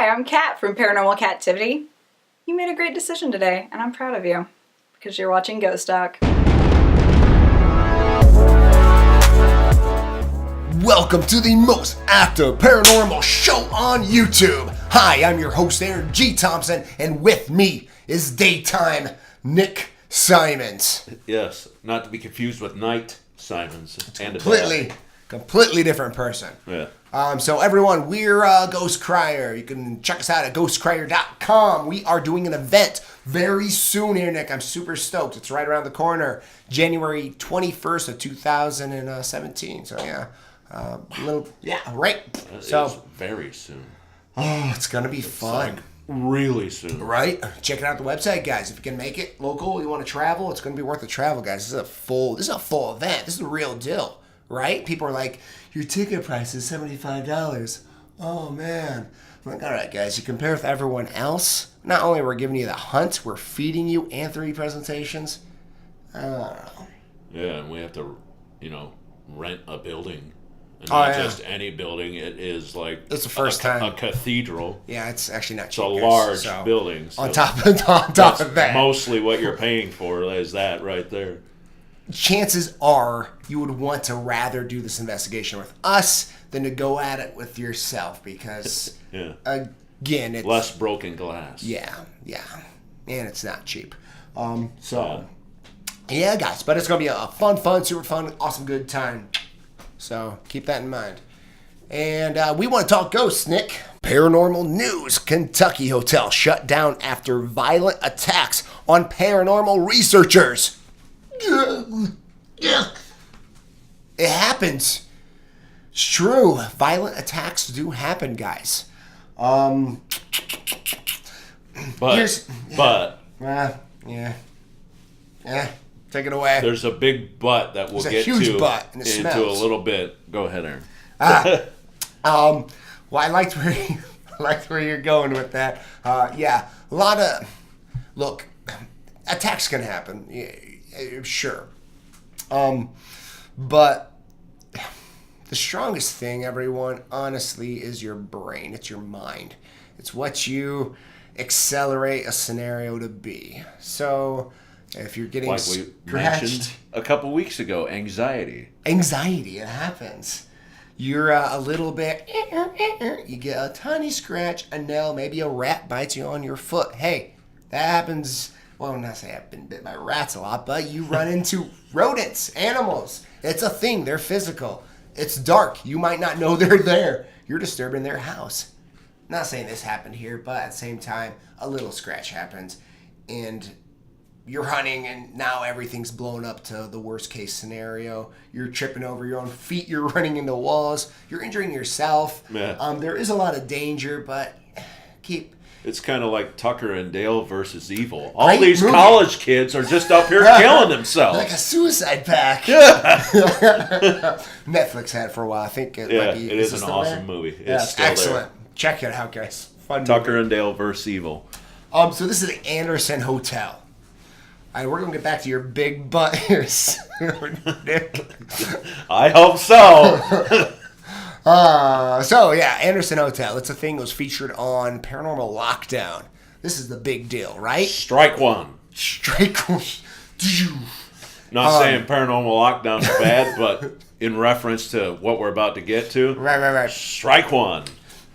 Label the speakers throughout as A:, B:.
A: Hi, I'm Kat from Paranormal Captivity. You made a great decision today, and I'm proud of you, because you're watching GhostTalk.
B: Welcome to the most active paranormal show on YouTube. Hi, I'm your host, Aaron G. Thompson, and with me is daytime Nick Simons.
C: Yes, not to be confused with Night Simons.
B: Completely different person.
C: Yeah.
B: So everyone, we're Ghost Crier. You can check us out at ghostcrier.com. We are doing an event very soon here, Nick. I'm super stoked. It's right around the corner, January 21st of 2017. So yeah, right.
C: That
B: so
C: is very soon.
B: Oh, it's gonna be fun.
C: Like really soon.
B: Right? Check it out the website, guys. If you can make it local, you want to travel, it's gonna be worth the travel, guys. This is a full event. This is the real deal. Right? People are like, your ticket price is $75. Oh, man. I'm like, all right, guys, you compare with everyone else. Not only are we giving you the hunt, we're feeding you and 3 presentations. I don't know.
C: Yeah, and we have to, rent a building. And not just any building. It is like
B: it's the first time.
C: A cathedral.
B: Yeah, it's actually not
C: cheap.
B: It's
C: a large building. So
B: on top of that.
C: Mostly what you're paying for is that right there.
B: Chances are you would want to rather do this investigation with us than to go at it with yourself because, again, it's...
C: less broken glass.
B: Yeah. And it's not cheap. Yeah, guys, but it's going to be a fun, super fun, awesome, good time. So keep that in mind. And we want to talk ghosts, Nick. Paranormal news. Kentucky hotel shut down after violent attacks on paranormal researchers. Yeah. It happens. It's true. Violent attacks do happen, guys.
C: Yeah.
B: Take it away.
C: There's a big but that we'll get
B: huge
C: to
B: butt, and it
C: into
B: smells.
C: a little bit. Go ahead, Aaron.
B: Well, I liked where you're going with that. A lot of attacks can happen. Yeah, sure. But the strongest thing, everyone, honestly, is your brain. It's your mind. It's what you accelerate a scenario to be. So if you're getting
C: like we mentioned a couple weeks ago, anxiety, it happens.
B: You're a little bit, you get a tiny scratch, a nail, maybe a rat bites you on your foot. Hey, that happens. Well, not say I've been bit by rats a lot, but you run into rodents, animals. It's a thing. They're physical. It's dark. You might not know they're there. You're disturbing their house. Not saying this happened here, but at the same time, a little scratch happens. And you're hunting, and now everything's blown up to the worst case scenario. You're tripping over your own feet. You're running into walls. You're injuring yourself.
C: Yeah.
B: There is a lot of danger, but
C: It's kind of like Tucker and Dale versus Evil. All these college kids are just up here killing themselves.
B: Like a suicide pack.
C: Yeah.
B: Netflix had it for a while. I think it might be.
C: It is an awesome movie.
B: Yeah,
C: it's still
B: excellent.
C: there.
B: Check it out, guys. Fun
C: Tucker
B: movie.
C: and Dale versus Evil.
B: So this is the Anderson Hotel. All right, we're going to get back to your big butt here soon, Nick.
C: I hope so.
B: Anderson Hotel. It's a thing that was featured on Paranormal Lockdown. This is the big deal, right?
C: Strike one. Not saying Paranormal Lockdown is bad, but in reference to what we're about to get to.
B: Right.
C: Strike one.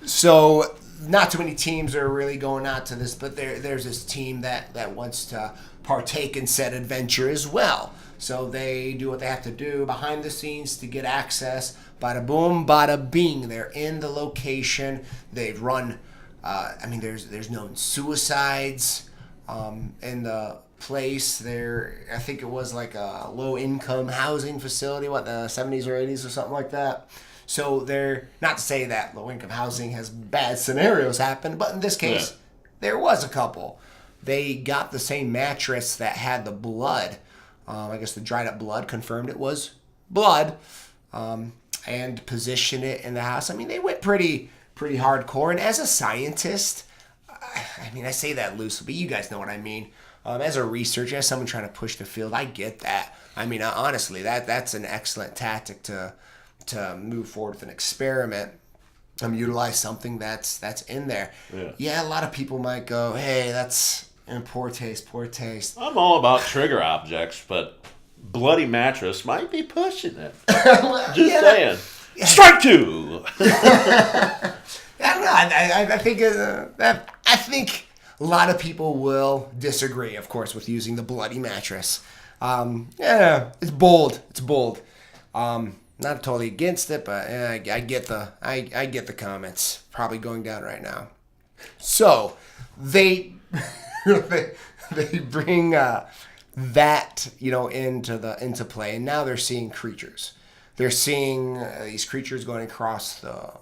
B: So, not too many teams are really going out to this, but there's this team that wants to partake in said adventure as well. So they do what they have to do behind the scenes to get access. Bada boom, bada bing. They're in the location. They've run. There's known suicides in the place. I think it was like a low-income housing facility. What, the 70s or 80s or something like that. So they're not to say that low-income housing has bad scenarios happen, but in this case, there was a couple. They got the same mattress that had the blood. I guess the dried up blood confirmed it was blood, and positioned it in the house. I mean, they went pretty hardcore. And as a scientist, I say that loosely, but you guys know what I mean. As a researcher, as someone trying to push the field, I get that. I mean, honestly, that's an excellent tactic to move forward with an experiment. utilize something that's in there. Yeah, a lot of people might go, hey, that's poor taste.
C: I'm all about trigger objects, but bloody mattress might be pushing it. Just saying. Strike two.
B: I don't know. I think a lot of people will disagree, of course, with using the bloody mattress. It's bold. Not totally against it, but I get the comments probably going down right now. So they they bring that into play, and now they're seeing creatures. They're seeing these creatures going across the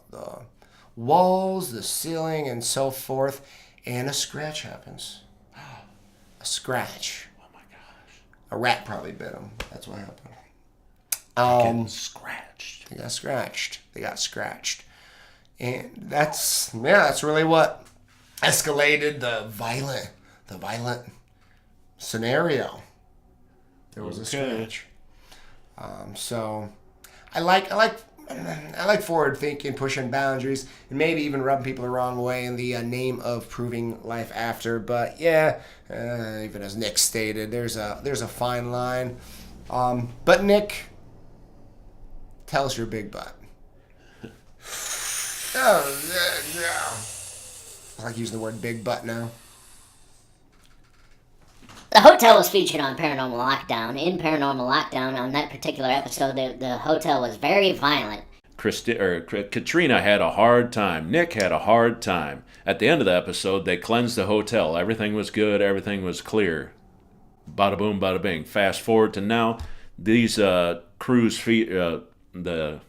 B: walls, the ceiling, and so forth, and a scratch happens. A scratch.
C: Oh my gosh!
B: A rat probably bit him. That's what happened.
C: Getting scratched.
B: They got scratched. And that's really what escalated the violent scenario. There was a scratch. So I like forward thinking, pushing boundaries, and maybe even rubbing people the wrong way in the name of proving life after. But yeah, even as Nick stated, there's a fine line. But Nick, tell us your big butt. Oh, yeah. I like using the word big butt now.
D: The hotel was featured on Paranormal Lockdown. In Paranormal Lockdown, on that particular episode, the hotel was very violent.
C: Katrina had a hard time. Nick had a hard time. At the end of the episode, they cleansed the hotel. Everything was good. Everything was clear. Bada boom, bada bing. Fast forward to now. These crews, the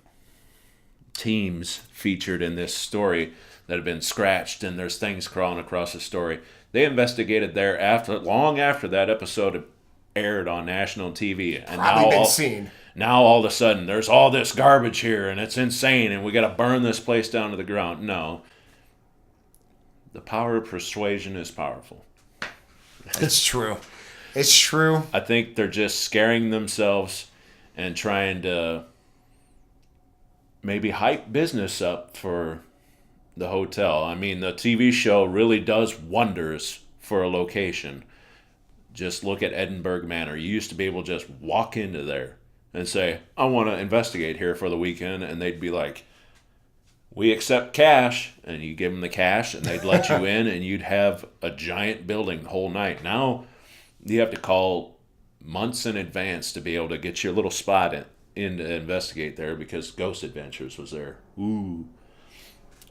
C: teams featured in this story that have been scratched, and there's things crawling across the story. They investigated there long after that episode aired on national TV, and now all of a sudden there's all this garbage here, and it's insane, and we got to burn this place down to the ground. No, the power of persuasion is powerful.
B: It's true. It's true.
C: I think they're just scaring themselves and trying to maybe hype business up for the hotel. I mean, the TV show really does wonders for a location. Just look at Edinburgh Manor. You used to be able to just walk into there and say, I want to investigate here for the weekend, and they'd be like, we accept cash, and you give them the cash, and they'd let you in, and you'd have a giant building the whole night. Now you have to call months in advance to be able to get your little spot in to investigate there, because Ghost Adventures was there. Ooh.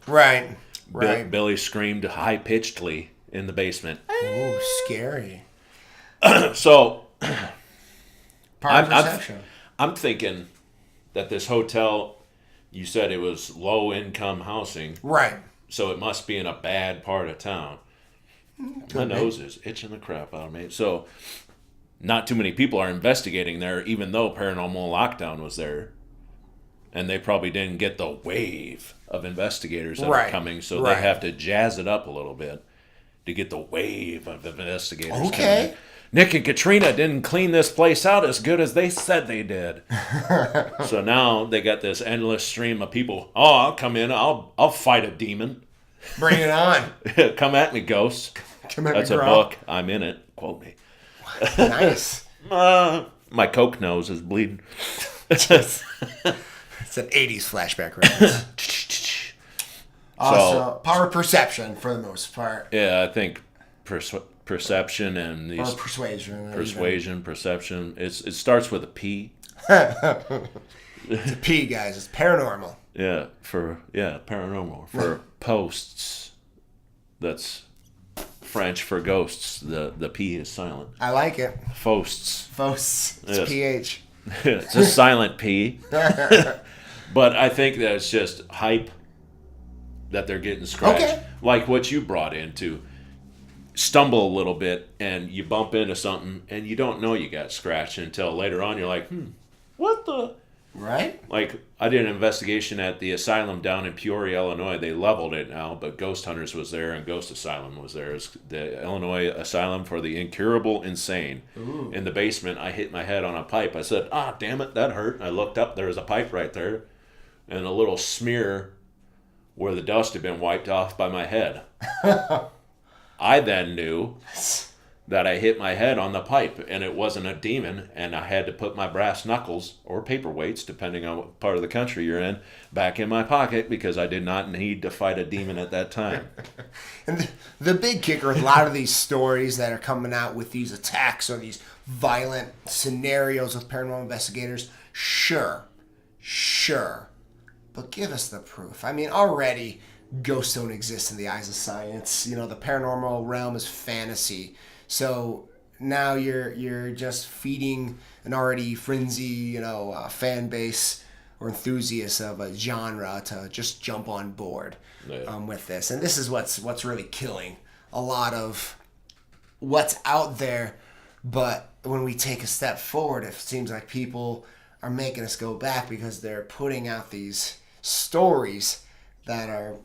B: Right.
C: Billy screamed high-pitchedly in the basement.
B: Ooh, scary.
C: So,
B: Perception.
C: I'm thinking that this hotel, you said it was low-income housing.
B: Right.
C: So it must be in a bad part of town. My nose is itching the crap out of me. So, not too many people are investigating there, even though Paranormal Lockdown was there. And they probably didn't get the wave of investigators that are coming, so they have to jazz it up a little bit to get the wave of investigators coming. Nick and Katrina didn't clean this place out as good as they said they did. So now they got this endless stream of people. Oh, I'll come in. I'll fight a demon.
B: Bring it on.
C: Come at me, ghosts. That's a book. I'm in it. Quote me.
B: Nice.
C: My Coke nose is bleeding.
B: It's an 80s flashback reference. Also, power perception for the most part.
C: Yeah, I think perception and these...
B: Or persuasion.
C: Perception. It starts with a P.
B: It's a P, guys. It's paranormal.
C: Yeah, paranormal. For posts, that's French for ghosts. The P is silent.
B: I like it.
C: Posts.
B: It's
C: yes.
B: PH.
C: It's a silent P. But I think that it's just hype that they're getting scratched.
B: Okay.
C: Like what you brought into. Stumble a little bit and you bump into something and you don't know you got scratched until later on you're like, what the?
B: Right?
C: Like, I did an investigation at the asylum down in Peoria, Illinois. They leveled it now, but Ghost Hunters was there and Ghost Asylum was there. It's the Illinois Asylum for the Incurable Insane. Ooh. In the basement, I hit my head on a pipe. I said, damn it, that hurt. I looked up, there was a pipe right there. And a little smear where the dust had been wiped off by my head. I then knew that I hit my head on the pipe, and it wasn't a demon, and I had to put my brass knuckles, or paperweights, depending on what part of the country you're in, back in my pocket, because I did not need to fight a demon at that time.
B: And the big kicker with a lot of these stories that are coming out with these attacks or these violent scenarios with paranormal investigators, sure, but give us the proof. I mean, already ghosts don't exist in the eyes of science. You know, the paranormal realm is fantasy. So now you're just feeding an already frenzy, fan base or enthusiasts of a genre to just jump on board with this. And this is what's really killing a lot of what's out there. But when we take a step forward, it seems like people are making us go back because they're putting out these stories that are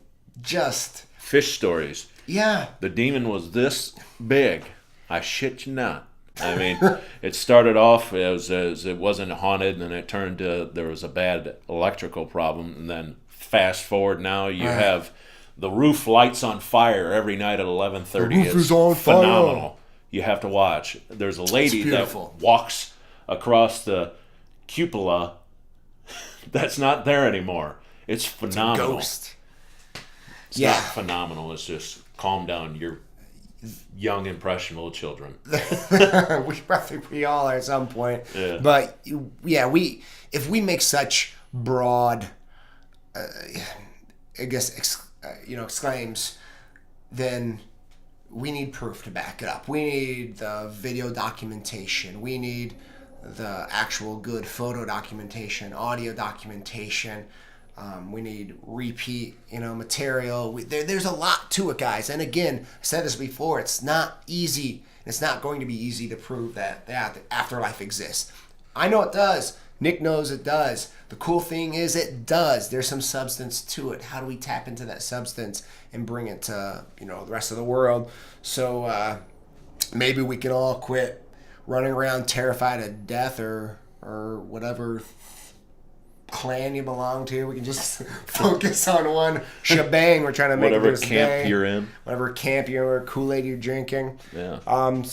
B: just
C: fish stories.
B: Yeah.
C: The demon was this big. I shit you not. I mean, it started off as it wasn't haunted, and then it turned to there was a bad electrical problem, and then fast forward now you have the roof lights on fire every night at 11:30.
B: The roof is on
C: phenomenal.
B: fire.
C: You have to watch. There's a lady that
B: beautiful.
C: walks across the cupola that's not there anymore. It's phenomenal.
B: Ghost.
C: It's not phenomenal. It's just calm down your young impressionable children.
B: we all are at some point.
C: Yeah.
B: But if we make such broad exclaims, then we need proof to back it up. We need the video documentation. We need the actual good photo documentation, audio documentation. We need repeat, material. There's a lot to it, guys. And again, I said this before, it's not easy. It's not going to be easy to prove that the afterlife exists. I know it does. Nick knows it does. The cool thing is it does. There's some substance to it. How do we tap into that substance and bring it to, the rest of the world? So maybe we can all quit running around terrified of death or whatever clan you belong to. We can just focus on one shebang. We're trying to make
C: whatever
B: this
C: camp
B: day.
C: you're in.
B: Whatever camp you're in, Kool-Aid you're drinking.
C: Yeah.
B: I'm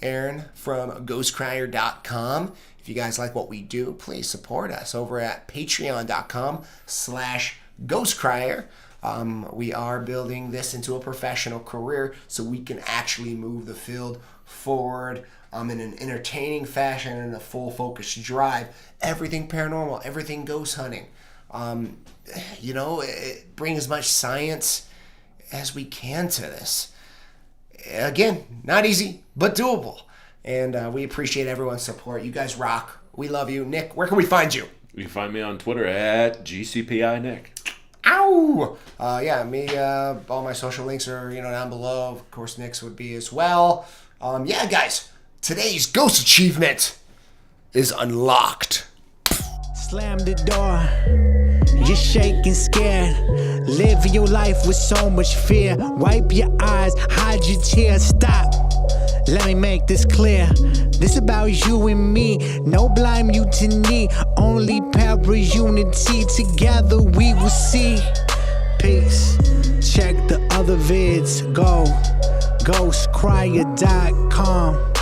B: Aaron from GhostCrier.com. If you guys like what we do, please support us over at Patreon.com/GhostCrier. We are building this into a professional career so we can actually move the field forward in an entertaining fashion and a full focus drive. Everything paranormal, everything ghost hunting. Bring as much science as we can to this. Again, not easy, but doable. And we appreciate everyone's support. You guys rock. We love you. Nick, where can we find you?
C: You can find me on Twitter at GCPINick.
B: Ow! Me, all my social links are, down below. Of course, Nick's would be as well. Guys, today's ghost achievement is unlocked.
E: Slam the door. You're shaking, scared. Live your life with so much fear. Wipe your eyes, hide your tears. Stop. Let me make this clear. This about you and me. No blind mutiny. Only para unity. Together we will see. Peace. Check the other vids. Go. GhostCrier.com.